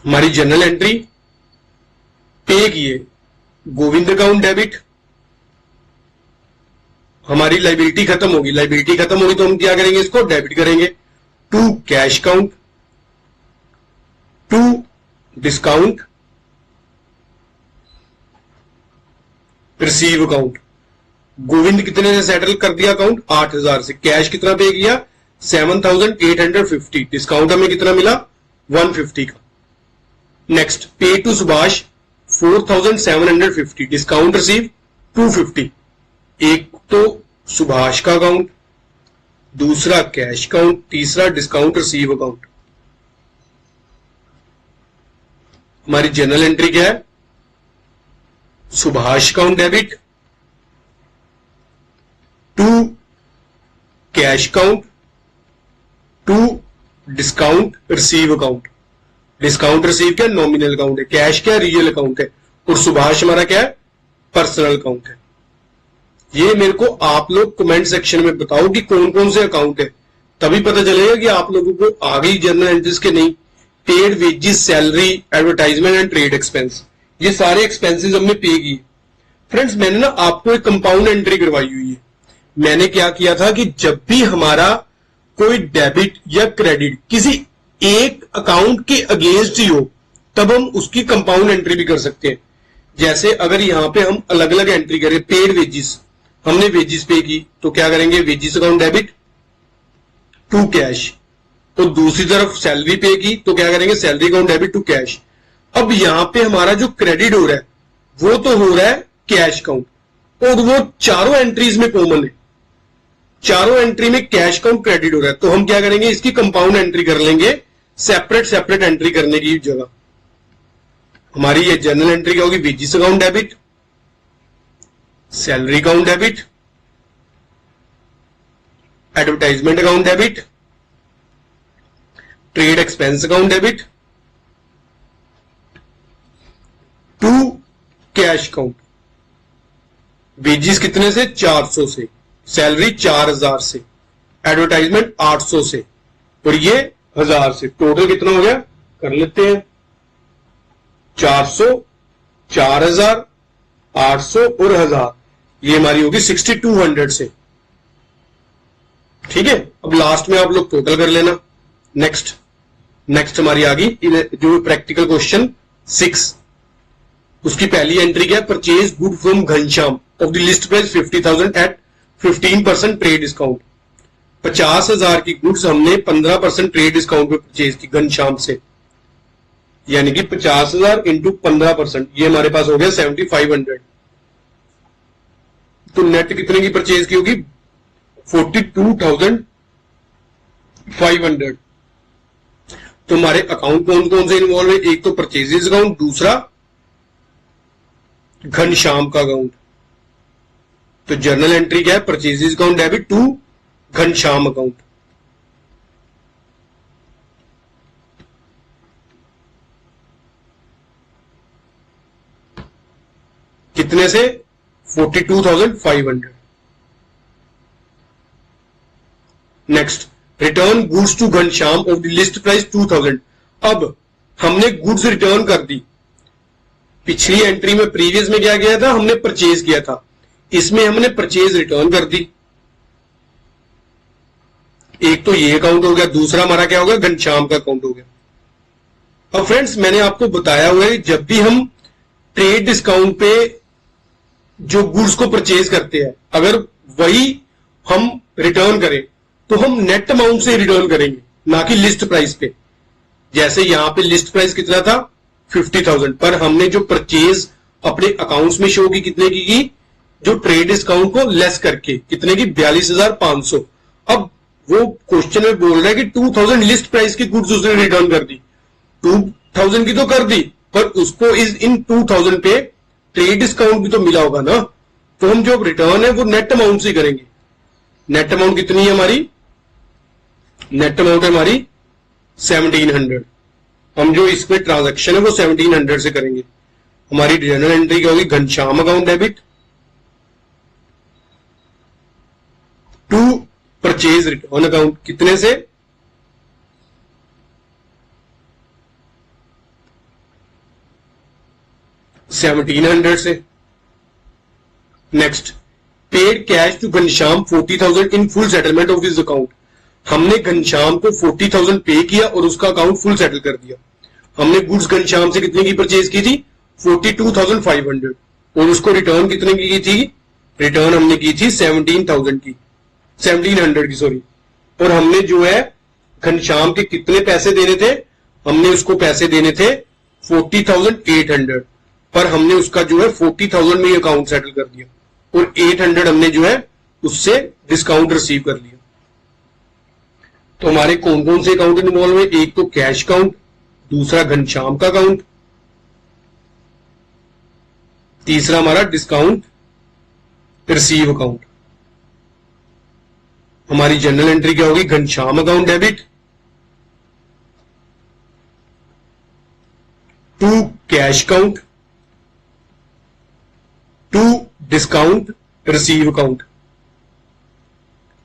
हमारी जनरल एंट्री पे किए गोविंद अकाउंट डेबिट, हमारी लाइबिलिटी खत्म होगी, लाइबिलिटी खत्म होगी तो हम क्या करेंगे? इसको डेबिट करेंगे to cash account, to discount receive account. Govind कितने से सेटल कर दिया अकाउंट? 8000 से। कैश कितना पे किया? 7850। डिस्काउंट हमें कितना मिला? 150 का। Next pay to Subhash 4750। Discount receive 250। एक तो सुभाष का अकाउंट, दूसरा कैश अकाउंट, तीसरा डिस्काउंट रिसीव अकाउंट। हमारी जनरल एंट्री क्या है? Subhash account debit to cash account to discount receive account. Discount receive क्या? नॉमिनल अकाउंट है। कैश क्या? रियल अकाउंट है। और सुभाष हमारा क्या है? पर्सनल अकाउंट है। ये मेरे को आप लोग कमेंट सेक्शन में बताओ कि कौन कौन से अकाउंट है, तभी पता चलेगा कि आप लोगों को आ गई जर्नल एंट्रीज के नहीं। Paid wages, salary, advertisement and trade expense, ये सारे एक्सपेंसेस हमने पे किए। फ्रेंड्स मैंने ना आपको एक कंपाउंड एंट्री करवाई हुई है। मैंने क्या किया था कि जब भी हमारा कोई डेबिट या क्रेडिट किसी एक अकाउंट के अगेंस्ट ही हो तब हम उसकी कंपाउंड एंट्री भी कर सकते हैं। जैसे अगर यहां पे हम अलग अलग एंट्री करें, पेड वेजेस, हमने वेजेस पे की तो क्या करेंगे? Wages account debit to cash. तो दूसरी तरफ सैलरी पे की तो क्या करेंगे? Salary account debit to cash. अब यहां पे हमारा जो क्रेडिट हो रहा है वो तो हो रहा है कैश अकाउंट, और वो चारों एंट्रीज में कॉमन है। चारों एंट्री में कैश अकाउंट क्रेडिट हो रहा है, तो हम क्या करेंगे? इसकी कंपाउंड एंट्री कर लेंगे, सेपरेट सेपरेट एंट्री करने की जगह। हमारी ये जनरल एंट्री क्या होगी? Wages account debit, salary account debit, advertisement account debit, trade expense account debit to cash account. Wages कितने से? 400 से, सैलरी 4000 से, एडवर्टाइजमेंट 800 से, और ये 1000 से। टोटल कितना हो गया? कर लेते हैं। 400, 4000, 800 और 1000, ये हमारी होगी 6200 से। ठीक है, अब लास्ट में आप लोग टोटल कर लेना। नेक्स्ट हमारी आ गई जो प्रैक्टिकल क्वेश्चन 6, उसकी पहली एंट्री क्या है? Purchase good from Ghanshyam of the list price 50,000 at 15% trade discount. 50,000 की गुड्स हमने 15% ट्रेड डिस्काउंट पे परचेज की घनश्याम से, यानी कि 50,000 इंटू 15%, ये हमारे पास हो गया 7500। तो नेट कितने की परचेज की होगी? 42,500। तो हमारे अकाउंट कौन कौन से इन्वॉल्व है? एक तो परचेजेस अकाउंट, दूसरा घनश्याम का अकाउंट। तो जर्नल एंट्री क्या है? Purchases account debit to Ghanshyam account. कितने से? 42,500। Next, return goods to Ghanshyam of the list price 2000। अब हमने गुड्स रिटर्न कर दी। पिछली एंट्री में, प्रीवियस में क्या किया था? हमने परचेज किया था। इसमें हमने परचेज रिटर्न कर दी। एक तो ये अकाउंट हो गया, दूसरा हमारा क्या हो गया? घनश्याम का अकाउंट हो गया। अब फ्रेंड्स मैंने आपको बताया हुआ है, जब भी हम ट्रेड डिस्काउंट पे जो गुड्स को परचेज करते हैं, अगर वही हम रिटर्न करें तो हम नेट अमाउंट से रिटर्न करेंगे, ना कि लिस्ट प्राइस पे। जैसे यहां पे लिस्ट प्राइस कितना था? 50,000, पर हमने जो परचेज अपने अकाउंट्स में शो की कितने की? जो ट्रेड डिस्काउंट को लेस करके, कितने की? 42,500। अब वो क्वेश्चन में बोल रहा है कि 2000 लिस्ट प्राइस की गुड्स उसने रिटर्न कर दी। 2000 की तो कर दी, पर उसको इन 2000 पे ट्रेड डिस्काउंट भी तो मिला होगा ना। तो हम जो रिटर्न है वो नेट अमाउंट से करेंगे। नेट अमाउंट कितनी है हमारी? नेट अमाउंट है हमारी 1700। हम जो इसमें ट्रांजैक्शन है वो 1700 से करेंगे। हमारी जनरल एंट्री क्या होगी? Ghanshyam account debit to purchase return account, कितने से 1700 से। Next, paid cash to Ghanshyam 40,000 in full settlement of this account. हमने घनश्याम को 40,000 पे किया और उसका अकाउंट फुल सेटल कर दिया। हमने गुड्स घनश्याम से कितने की परचेज की थी 42,500 और उसको रिटर्न कितने की थी, रिटर्न हमने की थी 1700 की सॉरी। और हमने जो है घनश्याम के कितने पैसे देने थे, हमने उसको पैसे देने थे 40,800, पर हमने उसका जो है 40,000 में अकाउंट सेटल कर दिया और 800 हमने जो है उससे डिस्काउंट रिसीव कर लिया। तो हमारे कौन कौन से अकाउंट इन्वॉल्व है, एक तो कैश अकाउंट, दूसरा घनश्याम का अकाउंट, तीसरा हमारा डिस्काउंट रिसीव अकाउंट। हमारी जनरल एंट्री क्या होगी, Ghanshyam account debit to cash account to discount receive account.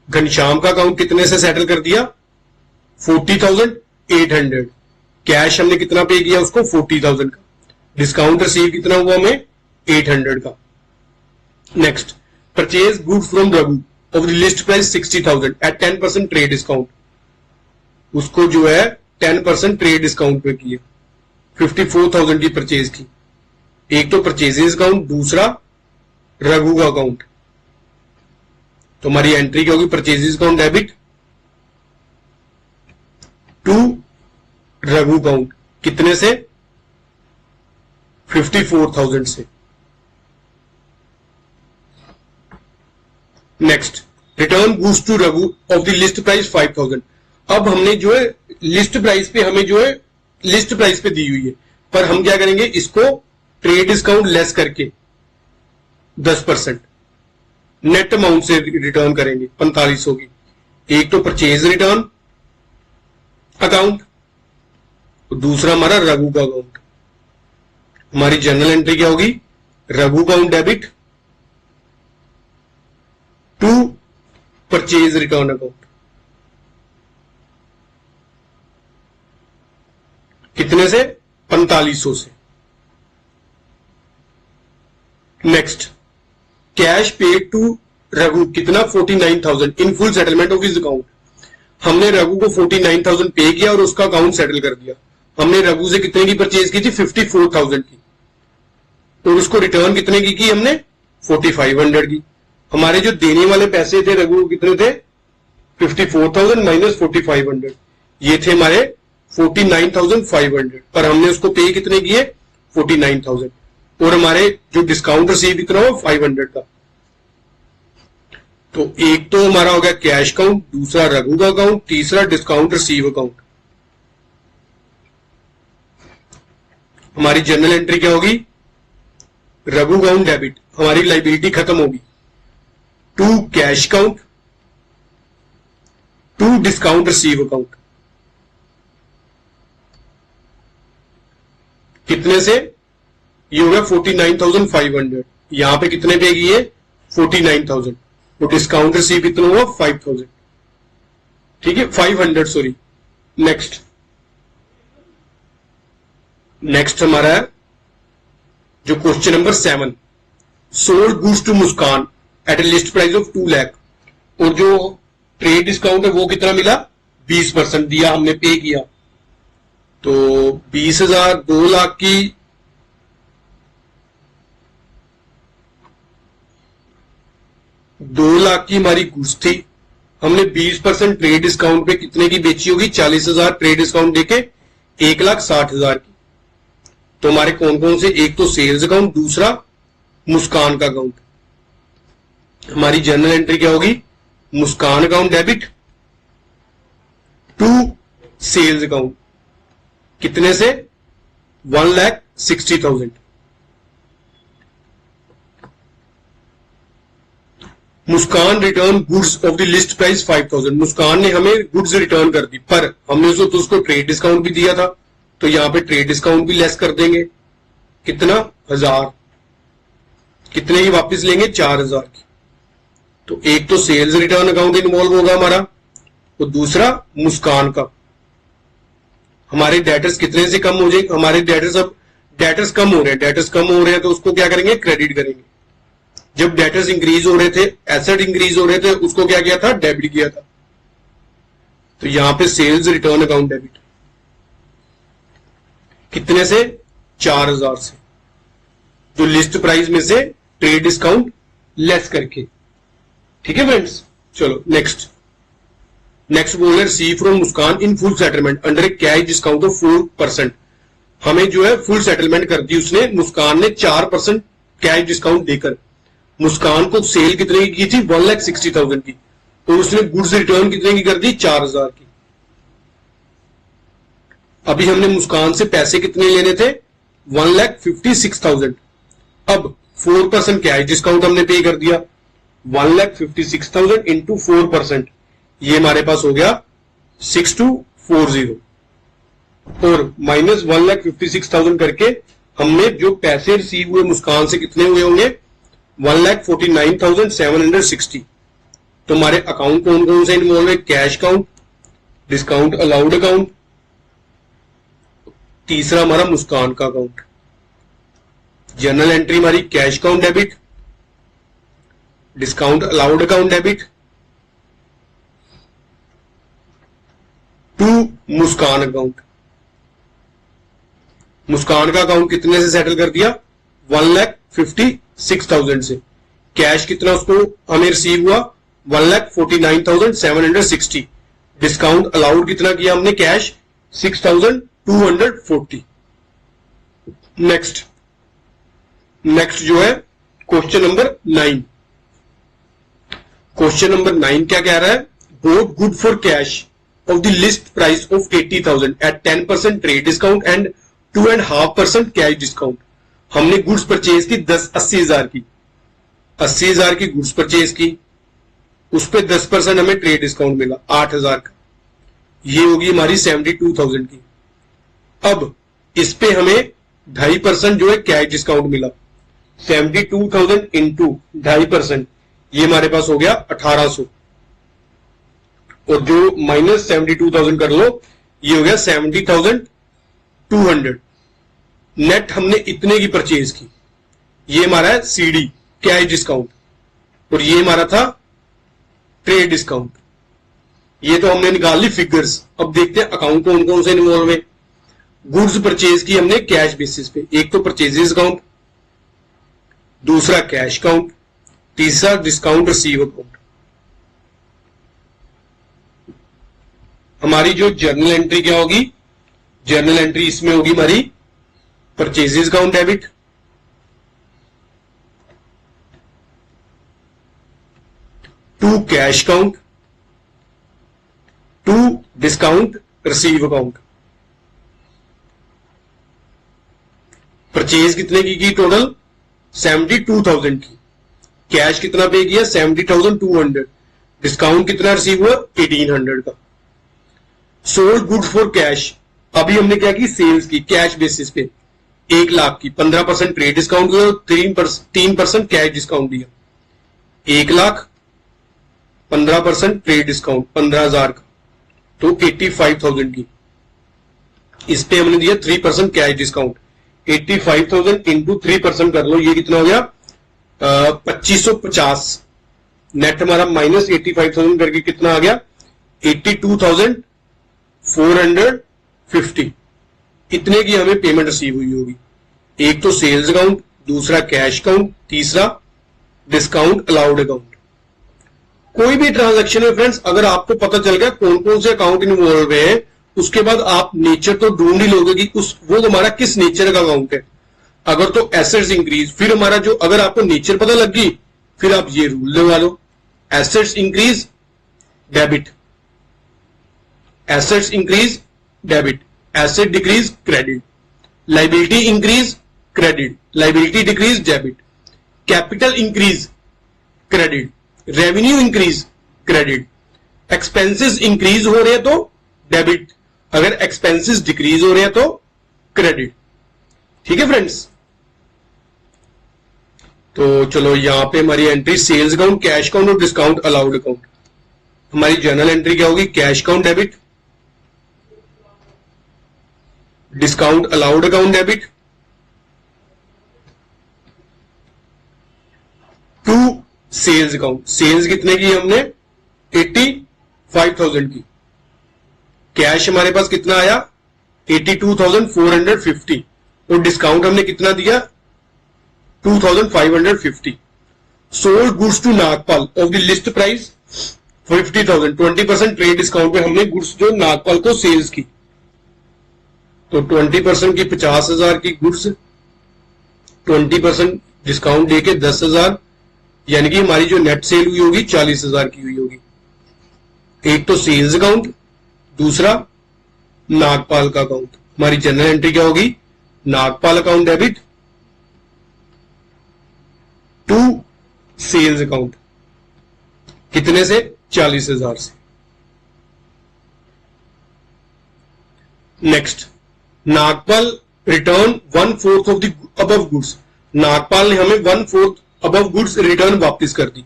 Ghanshyam का अकाउंट कितने से सेटल कर दिया 40,800, कैश हमने कितना पे किया उसको 40,000 का, डिस्काउंट रिसीव कितना हुआ हमें 800 का। Next, purchase good from Raghu of the list price 60,000 at 10% trade discount. उसको जो है 10% ट्रेड डिस्काउंट पे किया, 54,000 की परचेज की। एक तो परचेजेस अकाउंट, दूसरा रघु का अकाउंट। तो हमारी एंट्री क्या होगी, purchases account debit to Raghu account, कितने से 54,000 से। Next, return goods to Raghu of the list price 5,000। अब हमने जो है लिस्ट प्राइस पे हमें जो है लिस्ट प्राइस पे दी हुई है, पर हम क्या करेंगे, इसको ट्रेड डिस्काउंट लेस करके 10% नेट अमाउंट से रिटर्न करेंगे 4500 की। एक तो परचेज रिटर्न अकाउंट, दूसरा हमारा रघु का अकाउंट। हमारी जनरल एंट्री क्या होगी, Raghu account debit to purchase return account, कितने से 4500 से। Next, cash paid to Raghu कितना 49,000 in full settlement of his account. हमने रघु को 49,000 पे किया और उसका अकाउंट सेटल कर दिया। हमने रघु से कितने की परचेज की थी 54,000 की और उसको रिटर्न कितने की हमने 4,500 की। हमारे जो देने वाले पैसे थे रघु को कितने थे 54,000 माइनस 4,500, ये थे हमारे 49,500, पर हमने उसको पे कितने किए 49,000 और हमारे जो डिस्काउंट रिसीव कितना हो 500 का। तो एक तो हमारा हो गया कैश अकाउंट, दूसरा रघु का अकाउंट, तीसरा डिस्काउंट रिसीव अकाउंट। हमारी जनरल एंट्री क्या होगी, रघु अकाउंट डेबिट, हमारी लाइबिलिटी खत्म होगी to cash account to discount receive account, कितने से, ये होगा 49,500, यहां पे कितने पे किए 49,000 और डिस्काउंट रिसीव कितना हुआ 5,000, ठीक है 500 सॉरी। नेक्स्ट हमारा है जो question number 7, sold goods to Muskan at a list price of 2 lakh और जो ट्रेड डिस्काउंट है वो कितना मिला 20% दिया, हमने पे किया। तो 20,000 2 लाख की 2 लाख की हमारी गुड्स थी, हमने 20% ट्रेड डिस्काउंट पे कितने की बेची होगी 40,000 ट्रेड डिस्काउंट देके 1,60,000 की। तो हमारे कौन कौन से, एक तो सेल्स अकाउंट, दूसरा मुस्कान का अकाउंट। हमारी जनरल एंट्री क्या होगी, Muskan account debit to sales account, कितने से 1,60,000। Muskan return goods of the list price 5,000, Muskan ने हमें गुड्स रिटर्न कर दी, पर हमने उसको ट्रेड डिस्काउंट भी दिया था, तो यहां पे ट्रेड डिस्काउंट भी लेस कर देंगे, कितना 1,000, कितने की वापस लेंगे 4,000 की। तो एक तो सेल्स रिटर्न अकाउंट इन्वॉल्व होगा हमारा, और दूसरा मुस्कान का। हमारे डेटर्स कितने से कम हो जाएंगे, हमारे डेटर्स अब डेटर्स कम हो रहे हैं, डेटर्स कम हो रहे हैं तो उसको क्या करेंगे, क्रेडिट करेंगे। जब डेटर्स इंक्रीज हो रहे थे, एसेट इंक्रीज हो रहे थे, उसको क्या किया था, डेबिट किया था। तो यहां पे सेल्स रिटर्न अकाउंट डेबिट कितने से, 4000 से, जो लिस्ट प्राइस में से ट्रेड डिस्काउंट लेस करके। ठीक है फ्रेंड्स, चलो नेक्स्ट बोल रहे सी from Muskan in full settlement under a cash discount of 4%। हमें जो है फुल सेटलमेंट कर दी उसने, मुस्कान ने 4% कैश डिस्काउंट देकर। मुस्कान को सेल कितने की थी, 1,60,000 की, और उसने गुड्स रिटर्न कितने की कर दी, 4000 की। अभी हमने मुस्कान से पैसे कितने लेने थे, 1,56,000। अब 4% कैश डिस्काउंट हमने पे कर दिया, 1,56,000 इंटू 4%, ये हमारे पास हो गया 6240, और माइनस 1,56,000 करके हमने जो पैसे रिसीव हुए मुस्कान से कितने हुए होंगे, 1,49,760। तो हमारे अकाउंट कौन कौन से इन्वॉल्व है, cash account, discount allowed account, तीसरा हमारा मुस्कान का अकाउंट। जर्नल एंट्री हमारी cash account debit, discount allowed account debit, to Muskan account. Muskan का अकाउंट कितने से सेटल कर दिया, 1,56,000 से। कैश कितना उसको हमें रिसीव हुआ, 1,49,760। डिस्काउंट अलाउड कितना किया हमने, कैश 6,240। नेक्स्ट जो है क्वेश्चन नंबर 9। क्वेश्चन नंबर 9 क्या कह रहा है, both good for cash of the list price of 80,000 at 10% trade discount and 2.5% cash discount। हमने गुड्स परचेज की 80,000 की, 80,000 की गुड्स परचेज की, उस पे 10% हमें ट्रेड डिस्काउंट मिला 8,000 का, ये होगी हमारी 72,000 की। अब इस पे हमें 2.5% जो है कैश डिस्काउंट मिला, 72,000 इंटू 2.5%, ये हमारे पास हो गया 1,800, और जो माइनस 72,000 कर लो, ये हो गया 70,200। नेट हमने इतने की परचेज की, ये हमारा है सीडी कैश डिस्काउंट, और ये हमारा था ट्रेड डिस्काउंट। ये तो हमने निकाल ली फिगर्स। अब देखते हैं अकाउंट कौन कौन से इन्वॉल्व है। गुड्स परचेज की हमने कैश बेसिस पे, एक तो परचेजेस अकाउंट, दूसरा कैश अकाउंट, तीसरा डिस्काउंट रिसीव अकाउंट। हमारी जो जर्नल एंट्री क्या होगी, जर्नल एंट्री इसमें होगी हमारी purchases account debit, to cash account, to discount receive account. Purchase कितने की टोटल, 72,000 की। कैश कितना पे किया, 70,200। डिस्काउंट कितना रिसीव हुआ, 1,800 का। सोल्ड गुड फॉर कैश, अभी हमने क्या की, सेल्स की कैश बेसिस पे 1 लाख की, 15% ट्रेड डिस्काउंट दिया, 3% कैश डिस्काउंट दिया। 1 लाख 15% ट्रेड डिस्काउंट 15,000 का, तो 85,000 की। इस पे हमने दिया 3% कैश डिस्काउंट, 85,000 इंटू 3% कर लो, ये कितना हो गया, 2550। नेट हमारा माइनस 85,000 करके कितना आ गया, 82,450। इतने की हमें पेमेंट रिसीव हुई होगी। एक तो सेल्स अकाउंट, दूसरा कैश अकाउंट, तीसरा डिस्काउंट अलाउड अकाउंट। कोई भी ट्रांजैक्शन में फ्रेंड्स अगर आपको पता चल गया कौन कौन से अकाउंट इन्वॉल्व है, उसके बाद आप नेचर तो ढूंढ ही लोगे कि वो हमारा किस नेचर का अकाउंट है। अगर तो एसेट्स इंक्रीज, फिर हमारा जो, अगर आपको नेचर पता लग गई फिर आप ये रूल लगा लो, assets increase debit, assets increase debit, asset decrease credit, liability increase credit, liability decrease debit, capital increase credit, revenue increase credit, expenses increase हो रहे हैं तो डेबिट, अगर एक्सपेंसेस डिक्रीज हो रहे हैं तो क्रेडिट। ठीक है फ्रेंड्स, तो चलो यहां पे हमारी entry sales account, cash account और डिस्काउंट अलाउड अकाउंट। हमारी जर्नल एंट्री क्या होगी? Cash account debit, discount allowed account debit to sales account. Sales कितने की हमने? 85,000 की। कैश हमारे पास कितना आया? 82,450 और डिस्काउंट हमने कितना दिया? 2,550। Sold goods to Nagpal of the list price 50,000। 20% trade discount पे हमने गुड्स जो नागपाल को सेल्स की, तो 20% की 50,000 की गुड्स, 20% डिस्काउंट देके 10,000, यानी कि हमारी जो नेट सेल हुई होगी 40,000 की हुई होगी। एक तो सेल्स अकाउंट, दूसरा नागपाल का अकाउंट। हमारी जनरल एंट्री क्या होगी? Nagpal account debit to sales account. कितने से? 40,000 से। Next, Nagpal return 1/4 of the above goods. Nagpal ने हमें 1/4 अबव गुड्स रिटर्न वापस कर दी।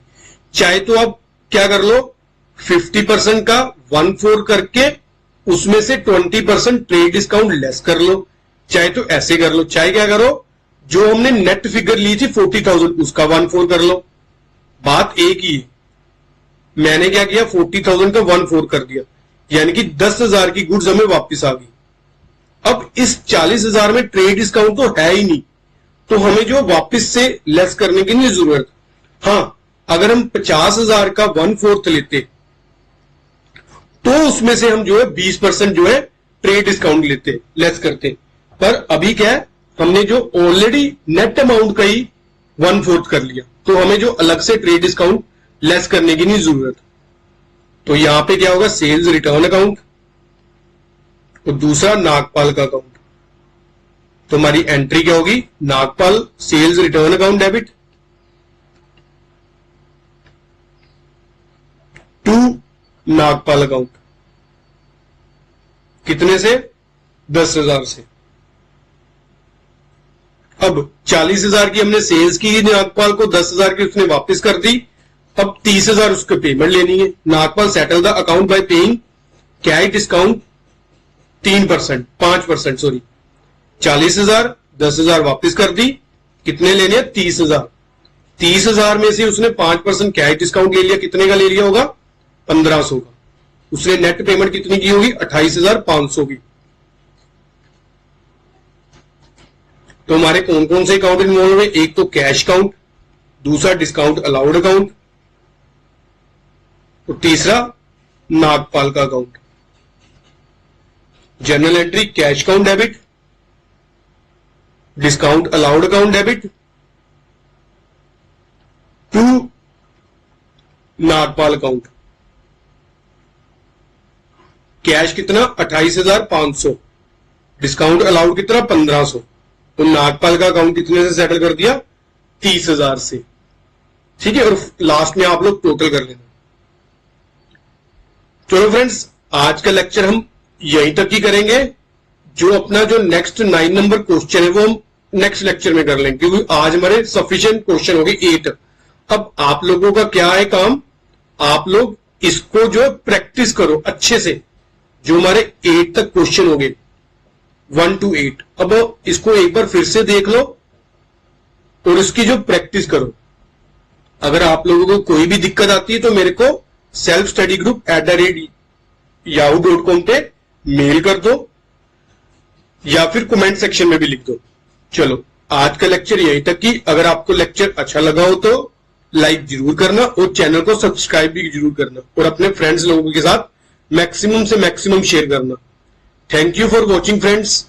चाहे तो आप क्या कर लो, 50% का 1/4 करके उसमें से 20% ट्रेड डिस्काउंट लेस कर लो, चाहे तो ऐसे कर लो, चाहे क्या करो, जो हमने नेट फिगर ली थी 40,000 उसका 1/4 कर लो। बात एक ही है। मैंने क्या किया? 40,000 का 1/4 कर दिया, यानी कि 10,000 की गुड्स हमें वापस आ गई। अब इस 40,000 में ट्रेड डिस्काउंट तो है ही नहीं, तो हमें जो वापस से लेस करने की नहीं जरूरत। हां, अगर हम 50,000 का 1/4 लेते तो उसमें से हम जो है 20% जो है ट्रेड डिस्काउंट लेते, लेस करते। पर अभी क्या है, हमने जो ऑलरेडी नेट अमाउंट का ही 1/4 कर लिया, तो हमें जो अलग से ट्रेड डिस्काउंट लेस करने की नहीं जरूरत। तो यहां पे क्या होगा? सेल्स रिटर्न अकाउंट और दूसरा नागपाल का अकाउंट। तो हमारी एंट्री क्या होगी? Nagpal sales return account debit to Nagpal account. कितने से? 10,000 से। अब 40,000 की हमने सेल्स की नागपाल को, 10,000 की उसने वापस कर दी। अब 30,000 उसको पेमेंट लेनी है। Nagpal settle the account by paying cash discount 5% sorry. 40,000, 10,000 वापस कर दी। कितने लेने हैं? 30,000। 30,000 में से उसने 5% कैश डिस्काउंट ले लिया। कितने का ले लिया होगा? 1,500 का। उसने नेट पेमेंट कितनी की होगी? 28,500 की। तो हमारे कौन कौन से अकाउंट इन्वॉल्व है? एक तो कैश अकाउंट, दूसरा डिस्काउंट अलाउड अकाउंट और तीसरा नागपाल का account. Journal entry cash account debit, discount allowed account debit to Nagpal account. Cash कितना? 28,500, डिस्काउंट अलाउड कितना? 1,500 और नागपाल का अकाउंट कितने से सेटल कर दिया? 30,000 से। ठीक है, और लास्ट में आप लोग टोटल कर लेना। चलो फ्रेंड्स, आज का लेक्चर हम यहीं तक ही करेंगे। जो अपना जो नेक्स्ट 9 नंबर क्वेश्चन है वो हम नेक्स्ट लेक्चर में कर लेंगे, क्योंकि आज हमारे सफिशिएंट क्वेश्चन हो गए 8। अब आप लोगों का क्या है काम? आप लोग इसको जो प्रैक्टिस करो अच्छे से। जो हमारे 8 तक क्वेश्चन हो गए 1 to 8, अब इसको एक बार फिर से देख लो और इसकी जो प्रैक्टिस करो। अगर आप लोगों को कोई भी दिक्कत आती है तो मेरे को selfstudy@yahoo.com पे मेल कर दो या फिर कमेंट सेक्शन में भी लिख दो। चलो, आज का लेक्चर यहीं तक ही। अगर आपको लेक्चर अच्छा लगा हो तो लाइक जरूर करना और चैनल को सब्सक्राइब भी जरूर करना और अपने फ्रेंड्स लोगों के साथ मैक्सिमम से मैक्सिमम शेयर करना। Thank you for watching friends.